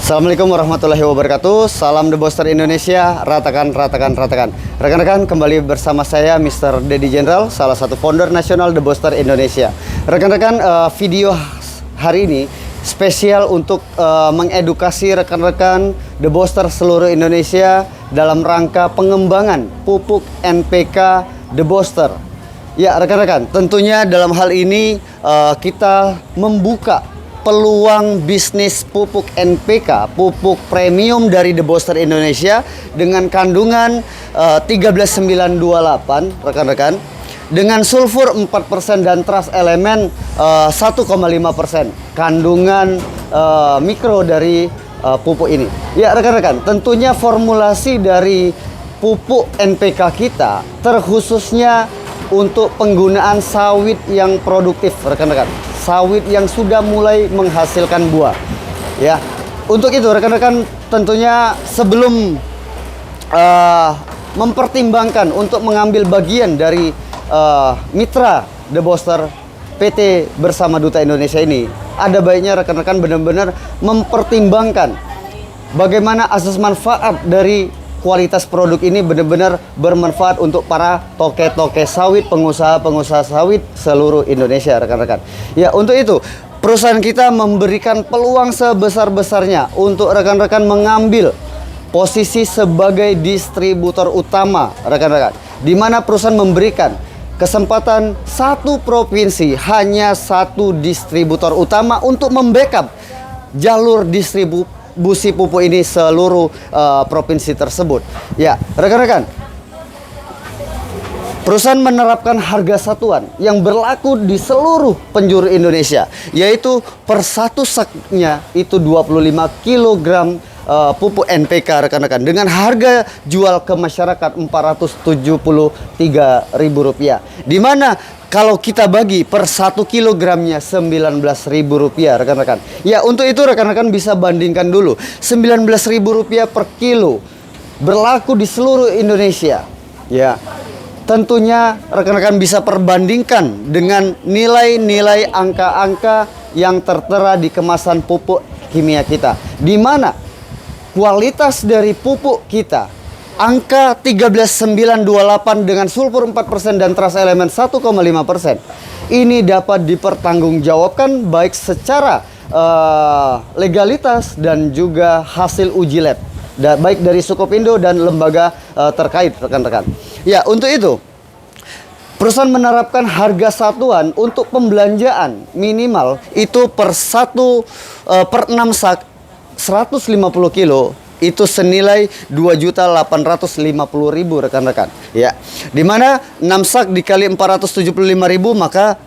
Assalamualaikum warahmatullahi wabarakatuh. Salam The Boaster Indonesia. Ratakan, ratakan, ratakan. Rekan-rekan, kembali bersama saya Mr. Dedi General, salah satu founder nasional The Boaster Indonesia. Rekan-rekan, video hari ini spesial untuk mengedukasi rekan-rekan The Boaster seluruh Indonesia dalam rangka pengembangan pupuk NPK The Boaster. Ya, rekan-rekan, tentunya dalam hal ini kita membuka peluang bisnis pupuk NPK, pupuk premium dari The Boaster Indonesia dengan kandungan 13928, rekan-rekan, dengan sulfur 4% dan trace elemen 1,5% kandungan mikro dari pupuk ini. Ya, rekan-rekan, tentunya formulasi dari pupuk NPK kita terkhususnya untuk penggunaan sawit yang produktif, rekan-rekan. Sawit yang sudah mulai menghasilkan buah. Ya, untuk itu rekan-rekan tentunya sebelum mempertimbangkan untuk mengambil bagian dari mitra The Boaster PT bersama Duta Indonesia ini, ada baiknya rekan-rekan benar-benar mempertimbangkan bagaimana asas manfaat dari kualitas produk ini benar-benar bermanfaat untuk para toke-toke sawit, pengusaha-pengusaha sawit seluruh Indonesia, rekan-rekan. Ya, untuk itu perusahaan kita memberikan peluang sebesar-besarnya untuk rekan-rekan mengambil posisi sebagai distributor utama, rekan-rekan. Di mana perusahaan memberikan kesempatan satu provinsi hanya satu distributor utama untuk membackup jalur distribusi pupuk ini seluruh provinsi tersebut. Ya, rekan-rekan, perusahaan menerapkan harga satuan yang berlaku di seluruh penjuru Indonesia, yaitu per satu saknya itu 25 kg pupuk NPK, rekan-rekan, dengan harga jual ke masyarakat Rp473.000, di mana kalau kita bagi per 1 kilogramnya Rp19.000, rekan-rekan. Ya, untuk itu rekan-rekan bisa bandingkan dulu. Rp19.000 per kilo berlaku di seluruh Indonesia. Ya, tentunya rekan-rekan bisa perbandingkan dengan nilai-nilai angka-angka yang tertera di kemasan pupuk kimia kita, di mana kualitas dari pupuk kita angka 13928 dengan sulfur 4% dan trace elemen 1,5% ini dapat dipertanggungjawabkan baik secara legalitas dan juga hasil uji lab, baik dari Sukopindo dan lembaga terkait, rekan-rekan. Ya, untuk itu perusahaan menerapkan harga satuan untuk pembelanjaan minimal itu per 6 sak 150 kilo itu senilai Rp2.850.000, rekan-rekan. Ya, dimana 6 sak dikali 475.000 maka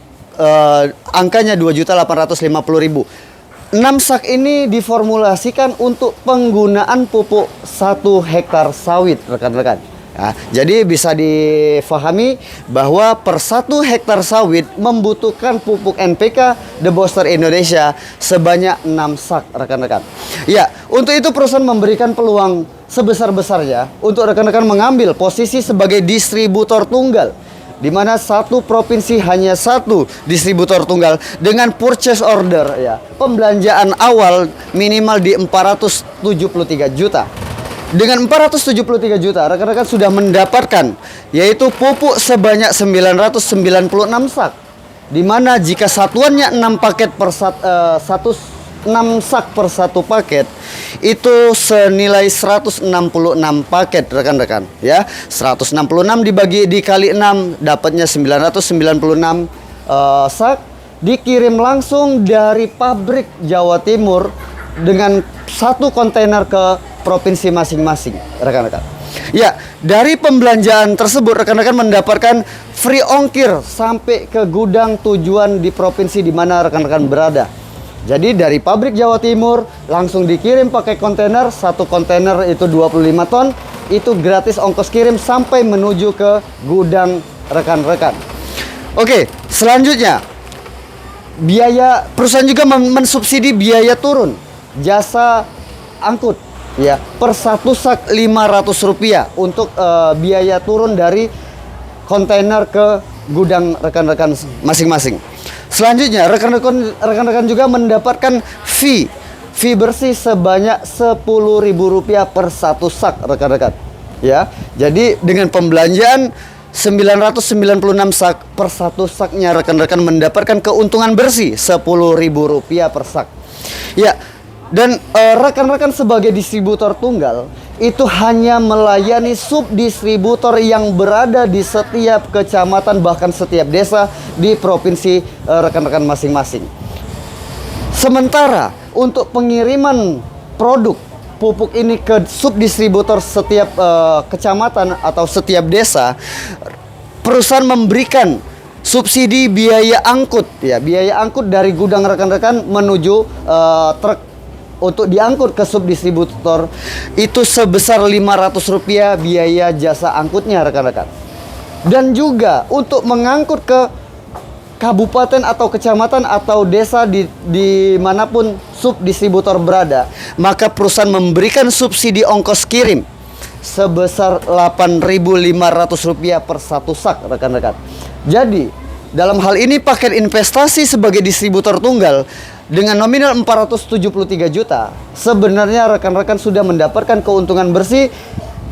angkanya Rp2.850.000. 6 sak ini diformulasikan untuk penggunaan pupuk 1 hektar sawit, rekan-rekan. Nah, jadi bisa difahami bahwa per 1 hektar sawit membutuhkan pupuk NPK The Boaster Indonesia sebanyak 6 sak, rekan-rekan. Ya, untuk itu perusahaan memberikan peluang sebesar-besarnya untuk rekan-rekan mengambil posisi sebagai distributor tunggal, di mana satu provinsi hanya satu distributor tunggal dengan purchase order, ya, pembelanjaan awal minimal di 473 juta. Dengan 473 juta, rekan-rekan sudah mendapatkan yaitu pupuk sebanyak 996 sak. Di mana jika satuannya 6 paket per 6 sak per 1 paket itu senilai 166 paket, rekan-rekan. Ya, 166 dikali 6 dapatnya 996 sak, dikirim langsung dari pabrik Jawa Timur dengan satu kontainer ke provinsi masing-masing, rekan-rekan. Ya, dari pembelanjaan tersebut rekan-rekan mendapatkan free ongkir sampai ke gudang tujuan di provinsi di mana rekan-rekan berada. Jadi dari pabrik Jawa Timur langsung dikirim pakai kontainer, satu kontainer itu 25 ton, itu gratis ongkos kirim sampai menuju ke gudang rekan-rekan. Oke, selanjutnya biaya perusahaan juga mensubsidi biaya turun jasa angkut, ya, per 1 sak Rp500 untuk biaya turun dari kontainer ke gudang rekan-rekan masing-masing. Selanjutnya rekan-rekan juga mendapatkan fee fee bersih sebanyak Rp10.000 per satu sak, rekan-rekan. Ya, jadi dengan pembelanjaan 996 sak per satu saknya, rekan-rekan mendapatkan keuntungan bersih Rp10.000 per sak. Ya, dan rekan-rekan sebagai distributor tunggal itu hanya melayani subdistributor yang berada di setiap kecamatan bahkan setiap desa di provinsi rekan-rekan masing-masing. Sementara untuk pengiriman produk pupuk ini ke subdistributor setiap kecamatan atau setiap desa, perusahaan memberikan subsidi biaya angkut, ya, biaya angkut dari gudang rekan-rekan menuju truk untuk diangkut ke subdistributor itu sebesar Rp500 biaya jasa angkutnya, rekan-rekan. Dan juga untuk mengangkut ke kabupaten atau kecamatan atau desa di manapun subdistributor berada, maka perusahaan memberikan subsidi ongkos kirim sebesar Rp8.500 per satu sak, rekan-rekan. Jadi dalam hal ini paket investasi sebagai distributor tunggal dengan nominal 473 juta, sebenarnya rekan-rekan sudah mendapatkan keuntungan bersih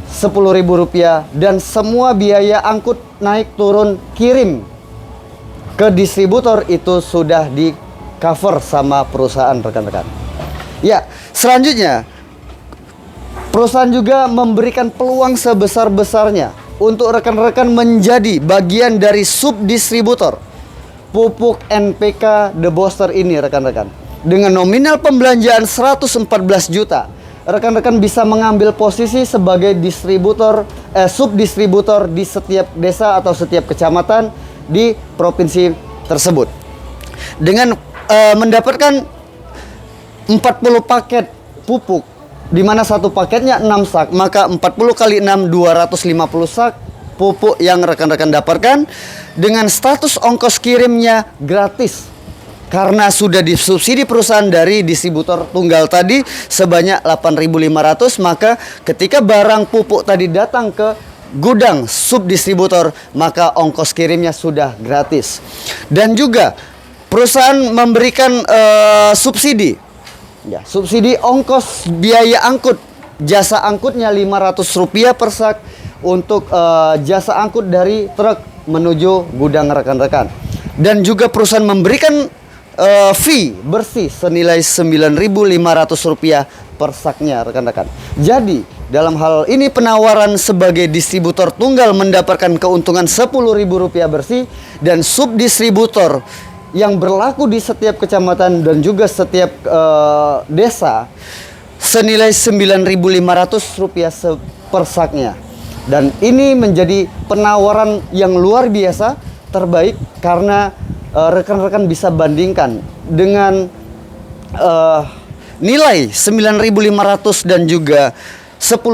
Rp10.000 dan semua biaya angkut naik turun kirim ke distributor itu sudah di cover sama perusahaan, rekan-rekan. Ya, selanjutnya perusahaan juga memberikan peluang sebesar-besarnya untuk rekan-rekan menjadi bagian dari subdistributor pupuk NPK The Booster ini, rekan-rekan. Dengan nominal pembelanjaan 114 juta, rekan-rekan bisa mengambil posisi sebagai distributor subdistributor di setiap desa atau setiap kecamatan di provinsi tersebut. Dengan mendapatkan 40 paket pupuk, di mana satu paketnya 6 sak, maka 40 kali 6 250 sak pupuk yang rekan-rekan dapatkan dengan status ongkos kirimnya gratis karena sudah disubsidi perusahaan dari distributor tunggal tadi sebanyak 8.500. Maka ketika barang pupuk tadi datang ke gudang subdistributor, maka ongkos kirimnya sudah gratis. Dan juga perusahaan memberikan subsidi, ya, subsidi ongkos biaya angkut, jasa angkutnya Rp500 per sak untuk jasa angkut dari truk menuju gudang rekan-rekan. Dan juga perusahaan memberikan fee bersih senilai Rp9.500 per saknya, rekan-rekan. Jadi dalam hal ini penawaran sebagai distributor tunggal mendapatkan keuntungan Rp10.000 bersih, dan subdistributor yang berlaku di setiap kecamatan dan juga setiap desa senilai Rp9.500 per saknya. Dan ini menjadi penawaran yang luar biasa terbaik karena rekan-rekan bisa bandingkan dengan nilai 9.500 dan juga 10.000,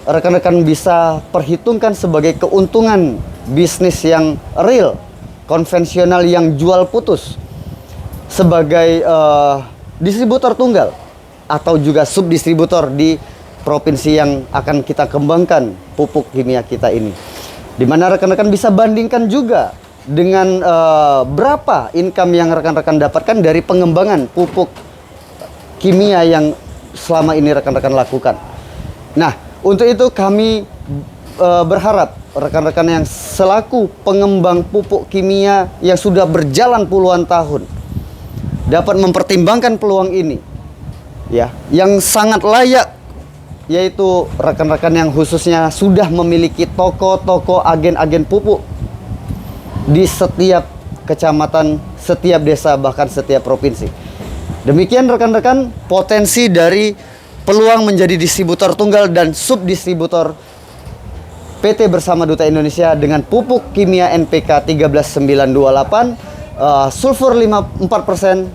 rekan-rekan bisa perhitungkan sebagai keuntungan bisnis yang real, konvensional yang jual putus sebagai distributor tunggal atau juga subdistributor di provinsi yang akan kita kembangkan pupuk kimia kita ini. Di mana rekan-rekan bisa bandingkan juga dengan berapa income yang rekan-rekan dapatkan dari pengembangan pupuk kimia yang selama ini rekan-rekan lakukan. Nah, untuk itu kami berharap rekan-rekan yang selaku pengembang pupuk kimia yang sudah berjalan puluhan tahun dapat mempertimbangkan peluang ini, ya, yang sangat layak, yaitu rekan-rekan yang khususnya sudah memiliki toko-toko agen-agen pupuk di setiap kecamatan, setiap desa, bahkan setiap provinsi. Demikian rekan-rekan potensi dari peluang menjadi distributor tunggal dan subdistributor PT Bersama Duta Indonesia dengan pupuk kimia NPK 13928, sulfur 4%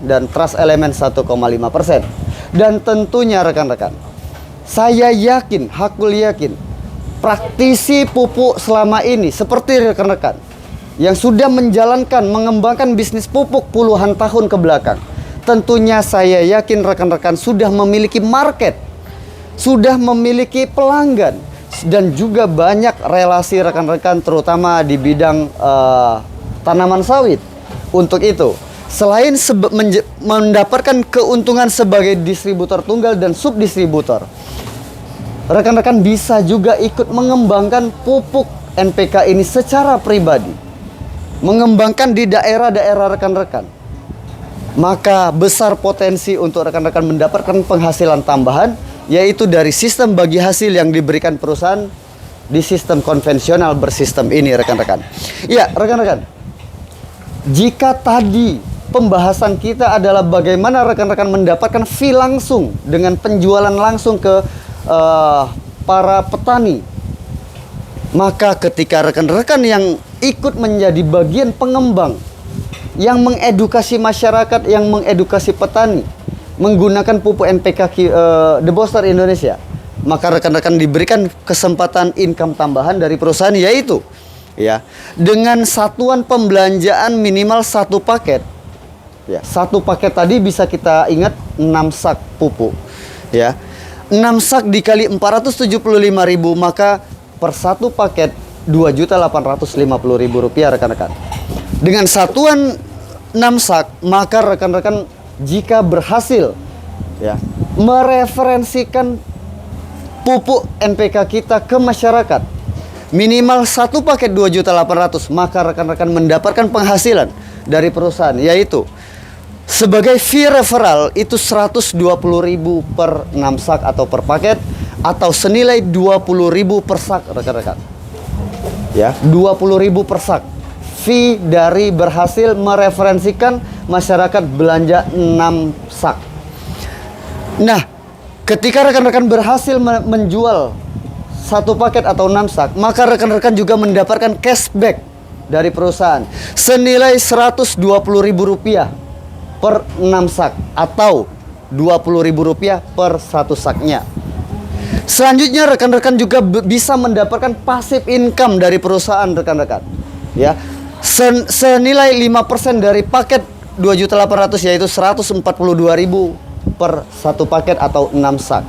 dan trust element 1,5%. Dan tentunya rekan-rekan, saya yakin, hakul yakin, praktisi pupuk selama ini seperti rekan-rekan yang sudah menjalankan, mengembangkan bisnis pupuk puluhan tahun ke belakang, tentunya saya yakin rekan-rekan sudah memiliki market, sudah memiliki pelanggan, dan juga banyak relasi rekan-rekan terutama di bidang tanaman sawit. Untuk itu, selain mendapatkan keuntungan sebagai distributor tunggal dan subdistributor, rekan-rekan bisa juga ikut mengembangkan pupuk NPK ini secara pribadi, mengembangkan di daerah-daerah rekan-rekan. Maka besar potensi untuk rekan-rekan mendapatkan penghasilan tambahan, yaitu dari sistem bagi hasil yang diberikan perusahaan di sistem konvensional bersistem ini, rekan-rekan. Ya, rekan-rekan, jika tadi pembahasan kita adalah bagaimana rekan-rekan mendapatkan fee langsung dengan penjualan langsung ke para petani, maka ketika rekan-rekan yang ikut menjadi bagian pengembang, yang mengedukasi masyarakat, yang mengedukasi petani menggunakan pupuk NPK The Boster Indonesia, maka rekan-rekan diberikan kesempatan income tambahan dari perusahaan, yaitu ya dengan satuan pembelanjaan minimal satu paket. Ya, satu paket tadi bisa kita ingat 6 sak pupuk. Ya. 6 sak dikali 475.000, maka per satu paket Rp2.850.000, rekan-rekan. Dengan satuan 6 sak, maka rekan-rekan jika berhasil ya mereferensikan pupuk NPK kita ke masyarakat minimal satu paket 2.800.000, maka rekan-rekan mendapatkan penghasilan dari perusahaan, yaitu sebagai fee referral itu 120.000 per 6 sak atau per paket, atau senilai 20.000 per sak, rekan-rekan. Ya, 20.000 per sak. Fee dari berhasil mereferensikan masyarakat belanja 6 sak. Nah, ketika rekan-rekan berhasil menjual satu paket atau 6 sak, maka rekan-rekan juga mendapatkan cashback dari perusahaan senilai Rp120.000 per 6 sak, atau Rp20.000 per satu saknya. Selanjutnya rekan-rekan juga bisa mendapatkan passive income dari perusahaan, rekan-rekan. Ya, senilai 5% dari paket 2.800.000, yaitu 142.000 per satu paket atau 6 sak.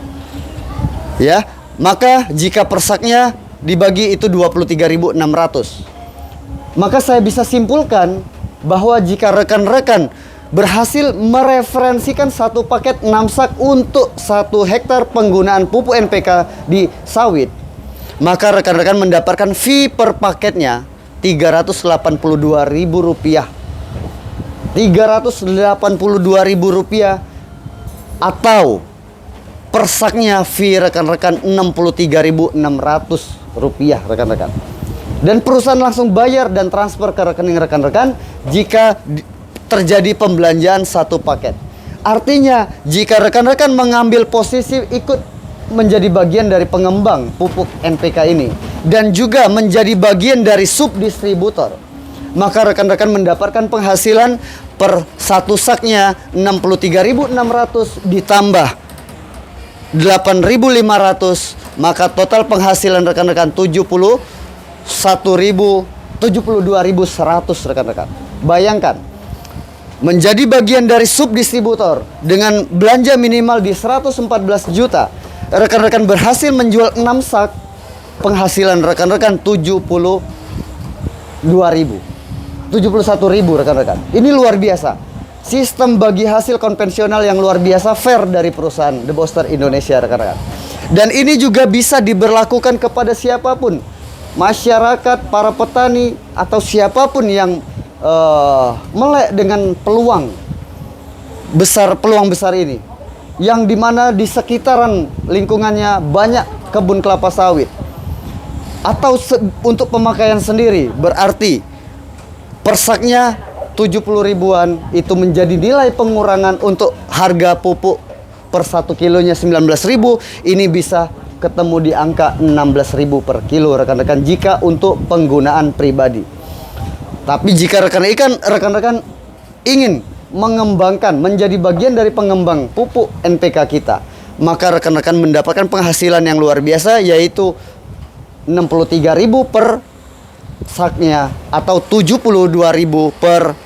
Ya, maka jika per saknya dibagi itu 23.600. Maka saya bisa simpulkan bahwa jika rekan-rekan berhasil mereferensikan satu paket 6 sak untuk 1 hektar penggunaan pupuk NPK di sawit, maka rekan-rekan mendapatkan fee per paketnya Rp382.000. Rp382.000, atau per saknya fee rekan-rekan Rp63.600, rekan-rekan. Dan perusahaan langsung bayar dan transfer ke rekening rekan-rekan jika terjadi pembelanjaan satu paket. Artinya, jika rekan-rekan mengambil posisi ikut menjadi bagian dari pengembang pupuk NPK ini dan juga menjadi bagian dari subdistributor, maka rekan-rekan mendapatkan penghasilan per satu saknya Rp63.600 ditambah Rp8.500, maka total penghasilan rekan-rekan Rp72.100, rekan-rekan. Bayangkan, menjadi bagian dari subdistributor dengan belanja minimal di 114 juta, rekan-rekan berhasil menjual 6 sak, penghasilan rekan-rekan 71.000, rekan-rekan. Ini luar biasa. Sistem bagi hasil konvensional yang luar biasa fair dari perusahaan The Boster Indonesia, rekan-rekan. Dan ini juga bisa diberlakukan kepada siapapun, masyarakat, para petani, atau siapapun yang melek dengan peluang besar ini, yang dimana di sekitaran lingkungannya banyak kebun kelapa sawit, atau untuk pemakaian sendiri, berarti persaknya 70 ribuan itu menjadi nilai pengurangan untuk harga pupuk per 1 kilonya 19.000, ini bisa ketemu di angka 16.000 per kilo, rekan-rekan, jika untuk penggunaan pribadi. Tapi jika rekan-rekan ingin mengembangkan, menjadi bagian dari pengembang pupuk NPK kita, maka rekan-rekan mendapatkan penghasilan yang luar biasa, yaitu 63.000 per saknya, atau 72.000 per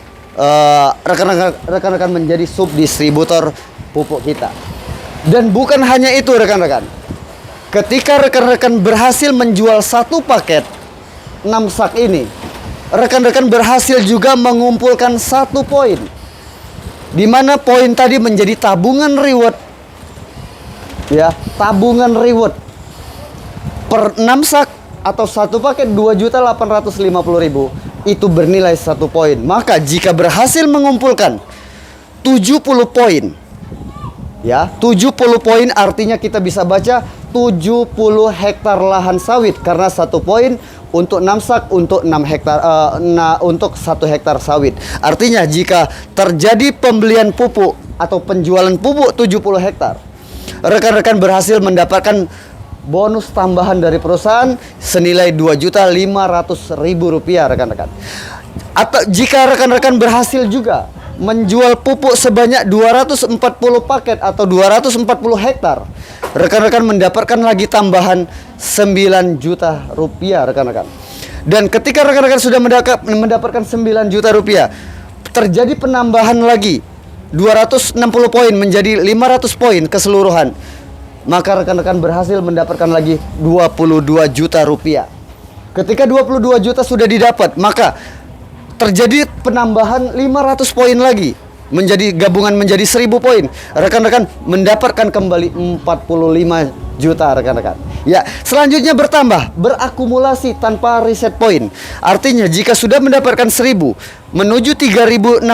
rekan-rekan menjadi subdistributor pupuk kita. Dan bukan hanya itu, rekan-rekan. Ketika rekan-rekan berhasil menjual satu paket 6 sak ini, rekan-rekan berhasil juga mengumpulkan 1 poin, di mana poin tadi menjadi tabungan reward. Ya, tabungan reward per 6 sak atau satu paket 2.850.000 itu bernilai 1 poin. Maka jika berhasil mengumpulkan 70 poin, ya, 70 poin artinya kita bisa baca 70 hektar lahan sawit, karena 1 poin untuk 6 sak untuk 6 hektar untuk 1 hektar sawit. Artinya jika terjadi pembelian pupuk atau penjualan pupuk 70 hektar, rekan-rekan berhasil mendapatkan bonus tambahan dari perusahaan senilai Rp2.500.000, rekan-rekan. Atau jika rekan-rekan berhasil juga menjual pupuk sebanyak 240 paket atau 240 hektar, rekan-rekan mendapatkan lagi tambahan Rp9 juta, rekan-rekan. Dan ketika rekan-rekan sudah mendapatkan Rp9 juta, terjadi penambahan lagi 260 poin menjadi 500 poin keseluruhan, maka rekan-rekan berhasil mendapatkan lagi Rp22 juta. Ketika 22 juta sudah didapat, maka terjadi penambahan 500 poin lagi menjadi gabungan menjadi 1000 poin. Rekan-rekan mendapatkan kembali 45 juta, rekan-rekan. Ya, selanjutnya bertambah, berakumulasi tanpa reset poin. Artinya jika sudah mendapatkan 1000 menuju 3600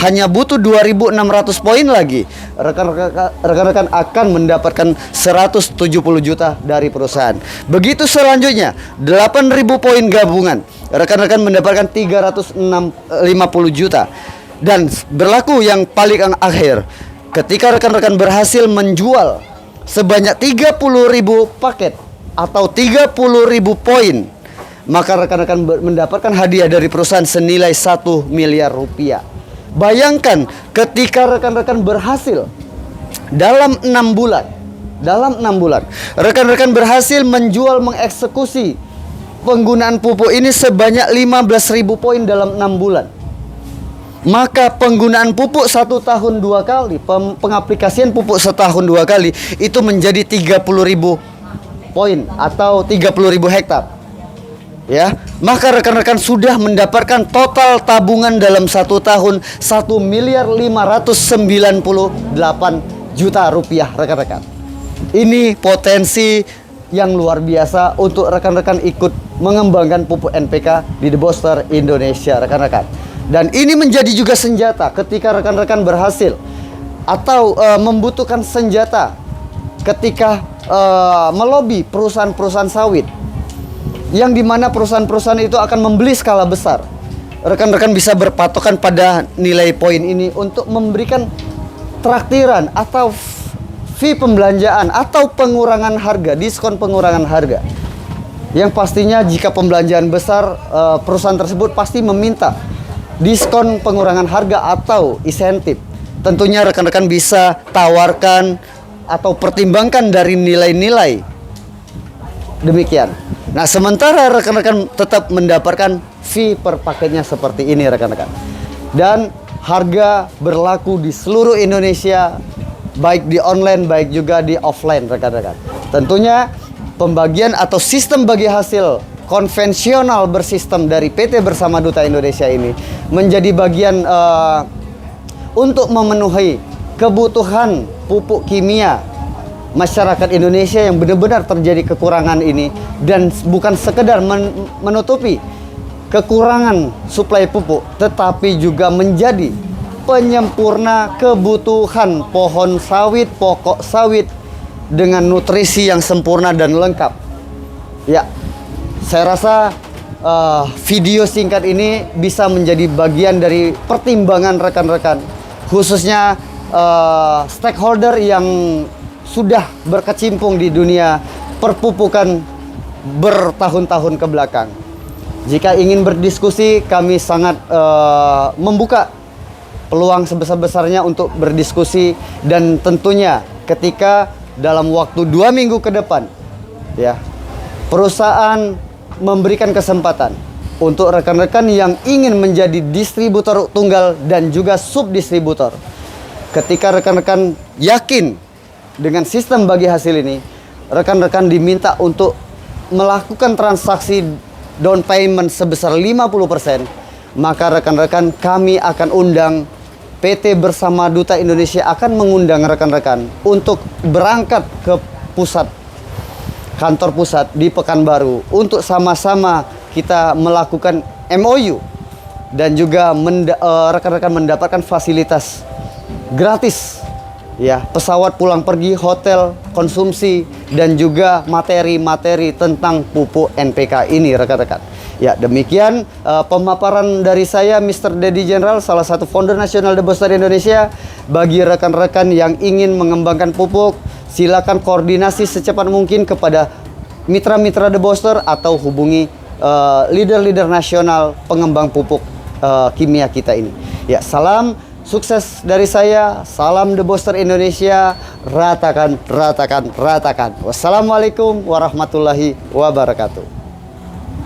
hanya butuh 2600 poin lagi. Rekan-rekan akan mendapatkan 170 juta dari perusahaan. Begitu selanjutnya 8000 poin gabungan. Rekan-rekan mendapatkan 350 juta. Dan berlaku yang paling akhir, ketika rekan-rekan berhasil menjual sebanyak 30.000 paket atau 30.000 poin, maka rekan-rekan mendapatkan hadiah dari perusahaan senilai 1 miliar rupiah. Bayangkan ketika rekan-rekan berhasil dalam 6 bulan, rekan-rekan berhasil menjual, mengeksekusi penggunaan pupuk ini sebanyak 15.000 poin dalam 6 bulan. Maka penggunaan pupuk 1 tahun 2 kali, pengaplikasian pupuk setahun 2 kali, itu menjadi 30.000 poin atau 30.000 hektar. Ya, maka rekan-rekan sudah mendapatkan total tabungan dalam 1 tahun 1.598 juta rupiah, rekan-rekan. Ini potensi yang luar biasa untuk rekan-rekan ikut mengembangkan pupuk NPK di The Booster Indonesia, rekan-rekan. Dan ini menjadi juga senjata ketika rekan-rekan berhasil atau membutuhkan senjata ketika melobi perusahaan-perusahaan sawit, yang dimana perusahaan-perusahaan itu akan membeli skala besar. Rekan-rekan bisa berpatokan pada nilai poin ini untuk memberikan traktiran atau fee pembelanjaan atau pengurangan harga, diskon pengurangan harga. Yang pastinya jika pembelanjaan besar, perusahaan tersebut pasti meminta diskon pengurangan harga atau insentif. Tentunya rekan-rekan bisa tawarkan atau pertimbangkan dari nilai-nilai demikian. Nah, sementara rekan-rekan tetap mendapatkan fee per paketnya seperti ini, rekan-rekan. Dan harga berlaku di seluruh Indonesia, baik di online baik juga di offline, rekan-rekan. Tentunya pembagian atau sistem bagi hasil konvensional bersistem dari PT Bersama Duta Indonesia ini menjadi bagian untuk memenuhi kebutuhan pupuk kimia masyarakat Indonesia yang benar-benar terjadi kekurangan ini, dan bukan sekedar menutupi kekurangan suplai pupuk, tetapi juga menjadi penyempurna kebutuhan pohon sawit, pokok sawit dengan nutrisi yang sempurna dan lengkap. Ya, saya rasa video singkat ini bisa menjadi bagian dari pertimbangan rekan-rekan, khususnya stakeholder yang sudah berkecimpung di dunia perpupukan bertahun-tahun ke belakang. Jika ingin berdiskusi, kami sangat membuka peluang sebesar-besarnya untuk berdiskusi, dan tentunya ketika dalam waktu 2 minggu ke depan, ya, perusahaan memberikan kesempatan untuk rekan-rekan yang ingin menjadi distributor tunggal dan juga subdistributor. Ketika rekan-rekan yakin dengan sistem bagi hasil ini, rekan-rekan diminta untuk melakukan transaksi down payment sebesar 50%, maka rekan-rekan kami akan undang PT bersama Duta Indonesia akan mengundang rekan-rekan untuk berangkat ke kantor pusat di Pekanbaru untuk sama-sama kita melakukan MOU dan juga rekan-rekan mendapatkan fasilitas gratis ya, pesawat pulang pergi, hotel, konsumsi, dan juga materi-materi tentang pupuk NPK ini rekan-rekan. Ya, demikian pemaparan dari saya, Mr. Dedi General, salah satu founder nasional The Booster Indonesia. Bagi rekan-rekan yang ingin mengembangkan pupuk, silakan koordinasi secepat mungkin kepada mitra-mitra The Booster atau hubungi leader-leader nasional pengembang pupuk kimia kita ini. Ya, salam sukses dari saya, salam The Booster Indonesia, ratakan, ratakan, ratakan. Wassalamualaikum warahmatullahi wabarakatuh.